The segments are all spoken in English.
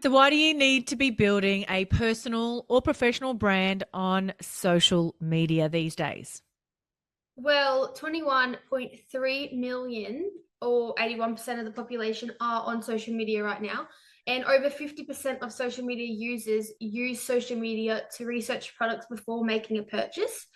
So why do you need to be building a personal or professional brand on social media these days? Well, 21.3 million or 81% of the population are on social media right now. And over 50% of social media users use social media to research products before making a purchase.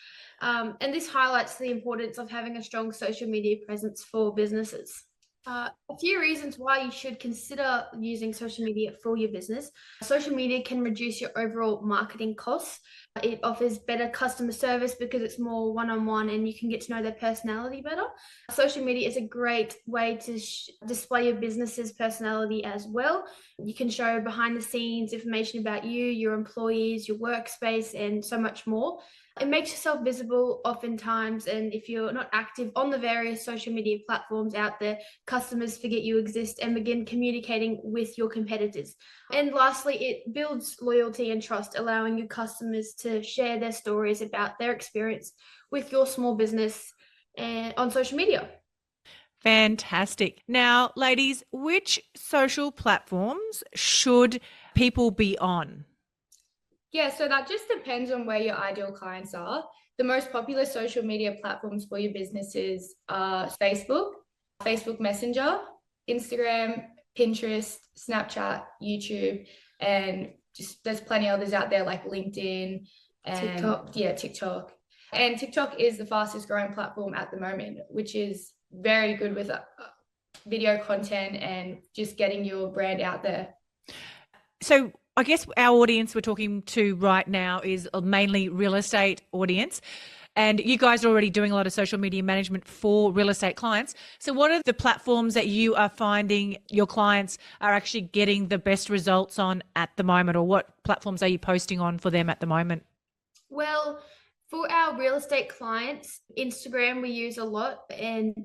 And this highlights the importance of having a strong social media presence for businesses. A few reasons why you should consider using social media for your business. Social media can reduce your overall marketing costs. It offers better customer service because it's more one-on-one and you can get to know their personality better. Social media is a great way to display your business's personality as well. You can show behind the scenes information about you, your employees, your workspace, and so much more. It makes yourself visible oftentimes, and if you're not active on the various social media platforms out there, customers forget you exist and begin communicating with your competitors. And lastly, it builds loyalty and trust, allowing your customers to share their stories about their experience with your small business and on social media. Fantastic. Now, ladies, which social platforms should people be on? Yeah, so that just depends on where your ideal clients are. The most popular social media platforms for your businesses are Facebook, Facebook Messenger, Instagram, Pinterest, Snapchat, YouTube, and just there's plenty others out there like LinkedIn and TikTok. yeah, TikTok. And TikTok is the fastest growing platform at the moment, which is very good with video content and just getting your brand out there. So I guess our audience we're talking to right now is a mainly real estate audience. And you guys are already doing a lot of social media management for real estate clients. So what are the platforms that you are finding your clients are actually getting the best results on at the moment, or what platforms are you posting on for them at the moment? Well, for our real estate clients, Instagram we use a lot, and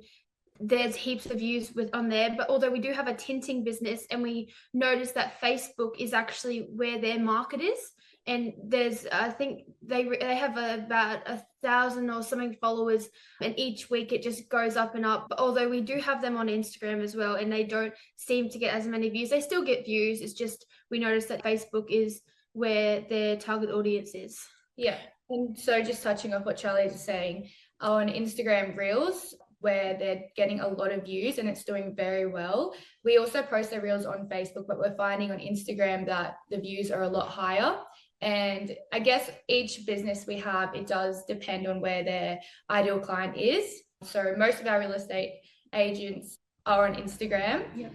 there's heaps of views with on there. But although we do have a tinting business, and we noticed that Facebook is actually where their market is, and there's I think they have about 1,000 or something followers, and each week it just goes up and up. But although we do have them on Instagram as well, and they don't seem to get as many views, they still get views. It's just we noticed that Facebook is where their target audience is. Yeah. And so just touching off what Charlie is saying, on Instagram Reels, where they're getting a lot of views and it's doing very well. We also post the Reels on Facebook, but we're finding on Instagram that the views are a lot higher. And I guess each business we have, it does depend on where their ideal client is. So most of our real estate agents are on Instagram. Yeah.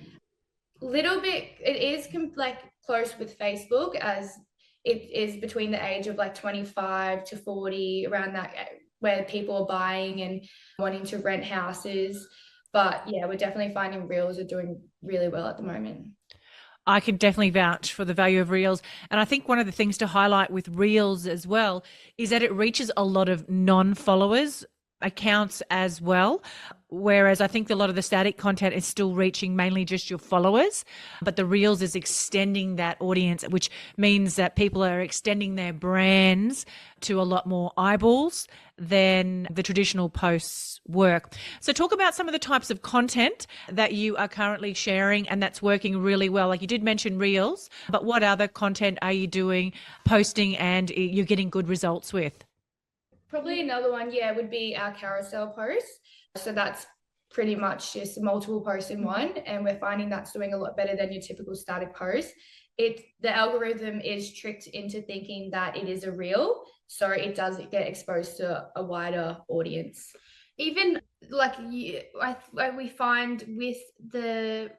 Little bit, it is like close with Facebook, as it is between the age of like 25 to 40, around that, where people are buying and wanting to rent houses. But yeah, we're definitely finding Reels are doing really well at the moment. I can definitely vouch for the value of Reels. And I think one of the things to highlight with Reels as well is that it reaches a lot of non-followers accounts as well. Whereas I think a lot of the static content is still reaching mainly just your followers, but the Reels is extending that audience, which means that people are extending their brands to a lot more eyeballs than the traditional posts work. So talk about some of the types of content that you are currently sharing and that's working really well. Like you did mention Reels, but what other content are you doing, posting, and you're getting good results with? Probably another one, yeah, would be our carousel posts. So that's pretty much just multiple posts in one, and we're finding that's doing a lot better than your typical static post. The algorithm is tricked into thinking that it is a reel, so it does get exposed to a wider audience. Even like we find with the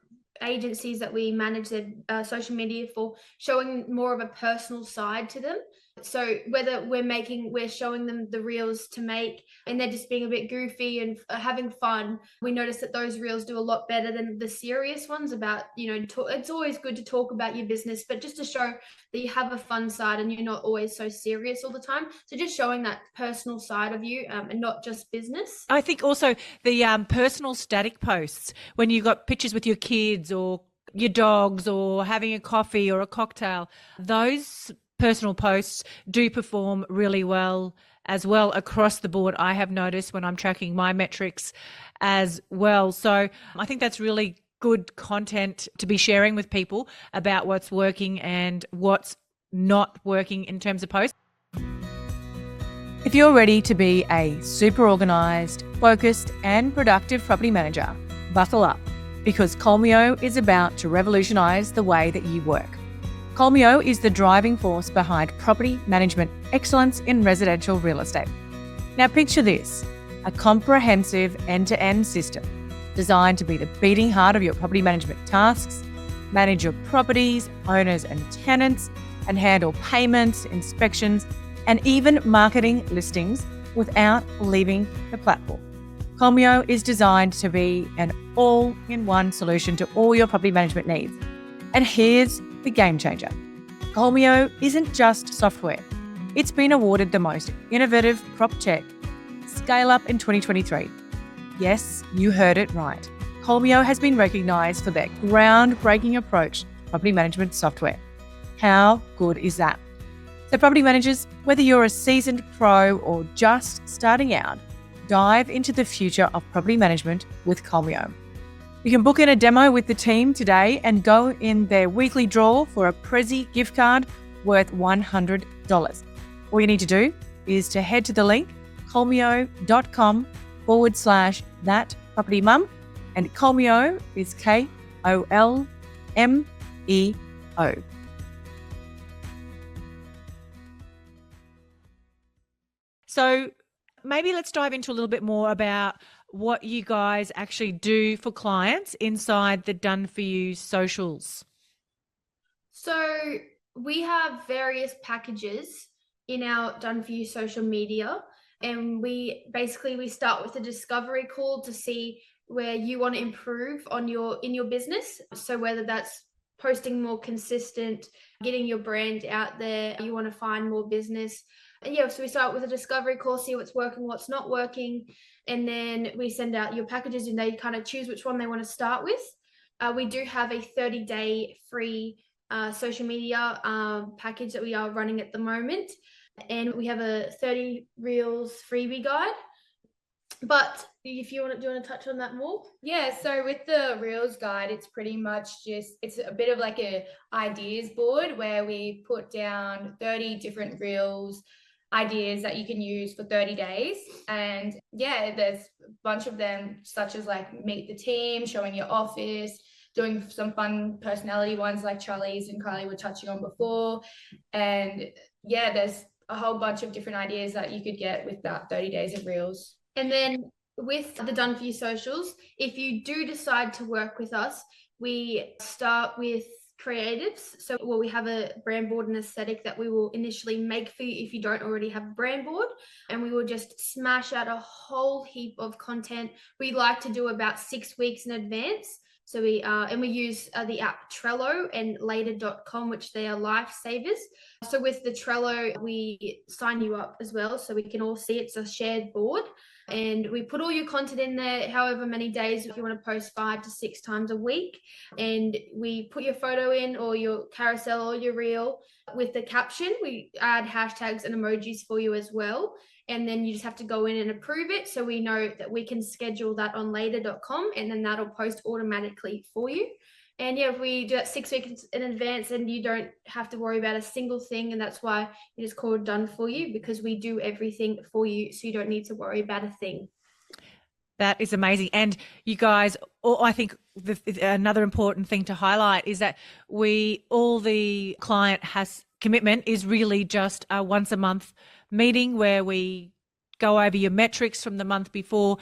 agencies that we manage their social media for, showing more of a personal side to them. So whether we're showing them the reels to make and they're just being a bit goofy and having fun, we notice that those reels do a lot better than the serious ones about, it's always good to talk about your business, but just to show that you have a fun side and you're not always so serious all the time. So just showing that personal side of you and not just business. I think also the personal static posts, when you got pictures with your kids or your dogs or having a coffee or a cocktail, those personal posts do perform really well as well across the board. I have noticed when I'm tracking my metrics as well. So I think that's really good content to be sharing with people about what's working and what's not working in terms of posts. If you're ready to be a super organised, focused and productive property manager, buckle up, because Cameo is about to revolutionise the way that you work. Cameo is the driving force behind property management excellence in residential real estate. Now picture this, a comprehensive end-to-end system designed to be the beating heart of your property management tasks, manage your properties, owners and tenants, and handle payments, inspections, and even marketing listings without leaving the platform. Cameo is designed to be an all-in-one solution to all your property management needs. And here's the game changer. Cameo isn't just software. It's been awarded the most innovative prop tech scale up in 2023. Yes, you heard it right. Cameo has been recognised for their groundbreaking approach to property management software. How good is that? So property managers, whether you're a seasoned pro or just starting out, dive into the future of property management with Cameo. You can book in a demo with the team today and go in their weekly draw for a Prezi gift card worth $100. All you need to do is to head to the link cameo.com/thatpropertymum, and Cameo is KOLMEO. So maybe let's dive into a little bit more about what you guys actually do for clients inside the Done For You socials. So we have various packages in our Done For You social media, and we start with a discovery call to see where you want to improve in your business. So whether that's posting more consistent, getting your brand out there, you want to find more business. And so we start with a discovery call, see what's working, what's not working. And then we send out your packages and they kind of choose which one they want to start with. We do have a 30-day free social media package that we are running at the moment. And we have a 30 Reels freebie guide. But if do you want to touch on that more? Yeah, so with the Reels guide, it's pretty much it's a bit of like a ideas board where we put down 30 different Reels ideas that you can use for 30 days. And yeah, there's a bunch of them, such as like meet the team, showing your office, doing some fun personality ones like Charlize and Kylie were touching on before. And yeah, there's a whole bunch of different ideas that you could get with that 30 days of Reels. And then with the Done For You socials, if you do decide to work with us, we start with creatives. So we have a brand board and aesthetic that we will initially make for you if you don't already have a brand board, and we will just smash out a whole heap of content. We like to do about 6 weeks in advance. So we use the app Trello and lighten.com, which they are lifesavers. So with the Trello, we sign you up as well, so we can all see it's a shared board. And we put all your content in there, however many days, if you want to post 5 to 6 times a week. And we put your photo in, or your carousel, or your reel with the caption. We add hashtags and emojis for you as well. And then you just have to go in and approve it. So we know that we can schedule that on later.com, and then that'll post automatically for you. And yeah, if we do that 6 weeks in advance, and you don't have to worry about a single thing. And that's why it is called Done For You, because we do everything for you. So you don't need to worry about a thing. That is amazing. And you guys, I think another important thing to highlight is that all the client has commitment is really just a once a month meeting where we go over your metrics from the month before,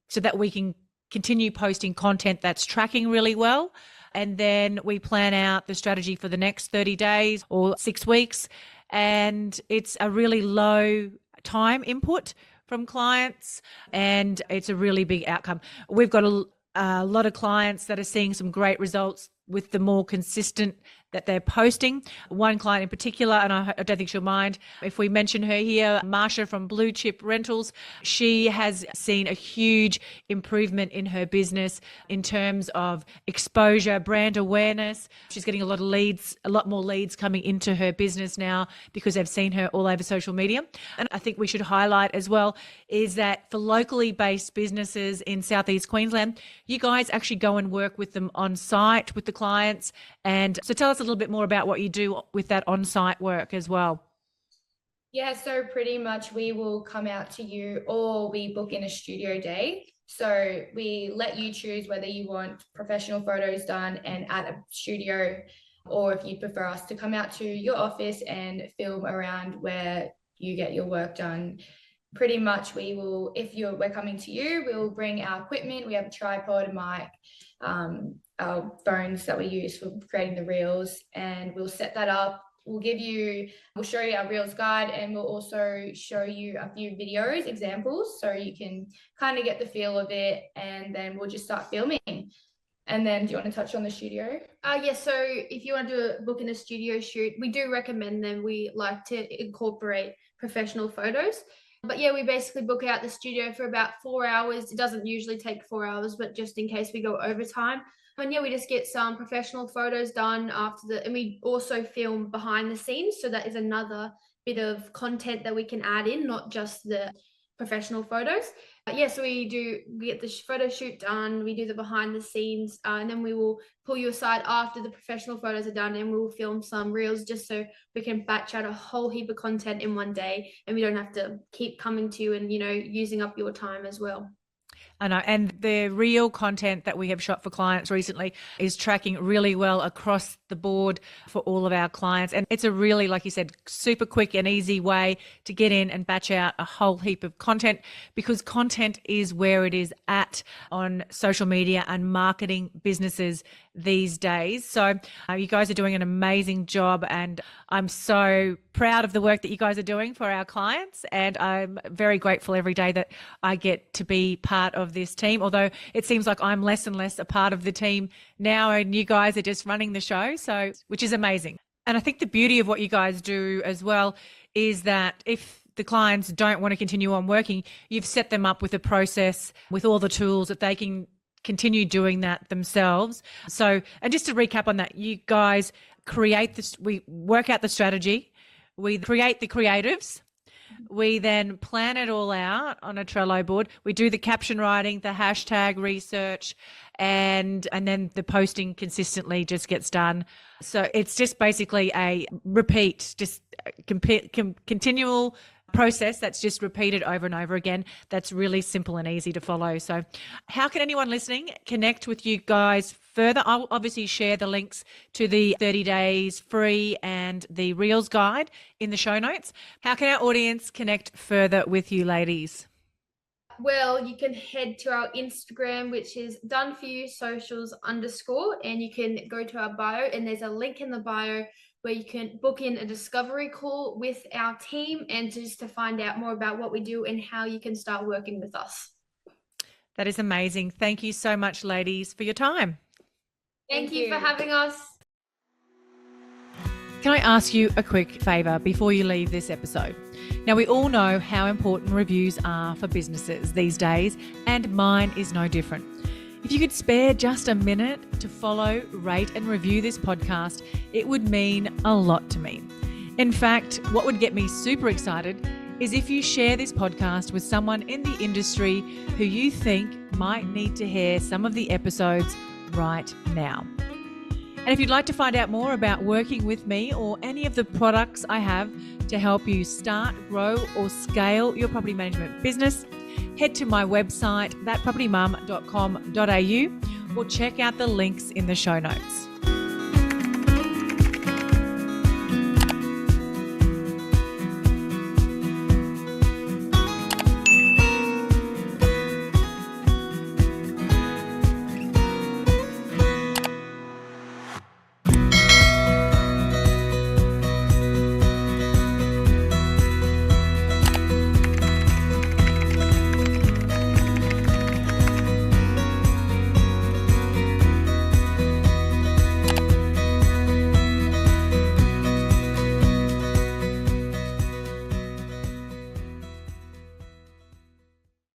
so that we can continue posting content that's tracking really well. And then we plan out the strategy for the next 30 days or 6 weeks. And it's a really low time input from clients, and it's a really big outcome. We've got a lot of clients that are seeing some great results with the more consistent that they're posting. One client in particular, and I don't think she'll mind if we mention her here, Marsha from Blue Chip Rentals. She has seen a huge improvement in her business in terms of exposure, brand awareness. She's getting a lot more leads coming into her business now because they've seen her all over social media. And I think we should highlight as well is that for locally based businesses in Southeast Queensland, you guys actually go and work with them on site with the clients. And so tell us a little bit more about what you do with that on-site work as well. Yeah, so pretty much we will come out to you or we book in a studio day. So we let you choose whether you want professional photos done and at a studio, or if you'd prefer us to come out to your office and film around where you get your work done. Pretty much we will, we're coming to you, we'll bring our equipment. We have a tripod, a mic, our phones that we use for creating the reels, and we'll set that up. We'll show you our reels guide, and we'll also show you a few videos, examples, so you can kind of get the feel of it, and then we'll just start filming. And then do you want to touch on the studio? Yes. So if you want to do book in a studio shoot, we do recommend them. We like to incorporate professional photos. But yeah, we basically book out the studio for about 4 hours. It doesn't usually take 4 hours, but just in case we go overtime. And yeah, we just get some professional photos done and we also film behind the scenes. So that is another bit of content that we can add in, not just the professional photos. So we get the photo shoot done, we do the behind the scenes, and then we will pull you aside after the professional photos are done, and we will film some reels just so we can batch out a whole heap of content in one day, and we don't have to keep coming to you and, using up your time as well. I know. And the reel content that we have shot for clients recently is tracking really well across the board for all of our clients. And it's a really, like you said, super quick and easy way to get in and batch out a whole heap of content, because content is where it is at on social media and marketing businesses these days. So you guys are doing an amazing job, and I'm so proud of the work that you guys are doing for our clients, and I'm very grateful every day that I get to be part of this team, although it seems like I'm less and less a part of the team now, and you guys are just running the show, so which is amazing. And I think the beauty of what you guys do as well is that if the clients don't want to continue on working, you've set them up with a process with all the tools that they can continue doing that themselves. So, and just to recap on that, you guys create this, we work out the strategy, we create the creatives, we then plan it all out on a Trello board. We do the caption writing, the hashtag research, and then the posting consistently just gets done. So it's just basically a repeat, just continual process that's just repeated over and over again. That's really simple and easy to follow. So how can anyone listening connect with you guys further? I'll obviously share the links to the 30 days free and the Reels guide in the show notes. How can our audience connect further with you ladies? Well, you can head to our Instagram, which is doneforyou_socials_, and you can go to our bio, and there's a link in the bio where you can book in a discovery call with our team and just to find out more about what we do and how you can start working with us. That is amazing. Thank you so much, ladies, for your time. Thank you for having us. Can I ask you a quick favour before you leave this episode? Now, we all know how important reviews are for businesses these days, and mine is no different. If you could spare just a minute to follow, rate and review this podcast, it would mean a lot to me. In fact, what would get me super excited is if you share this podcast with someone in the industry who you think might need to hear some of the episodes right now. And if you'd like to find out more about working with me or any of the products I have to help you start, grow or scale your property management business, head to my website, thatpropertymum.com.au, or check out the links in the show notes.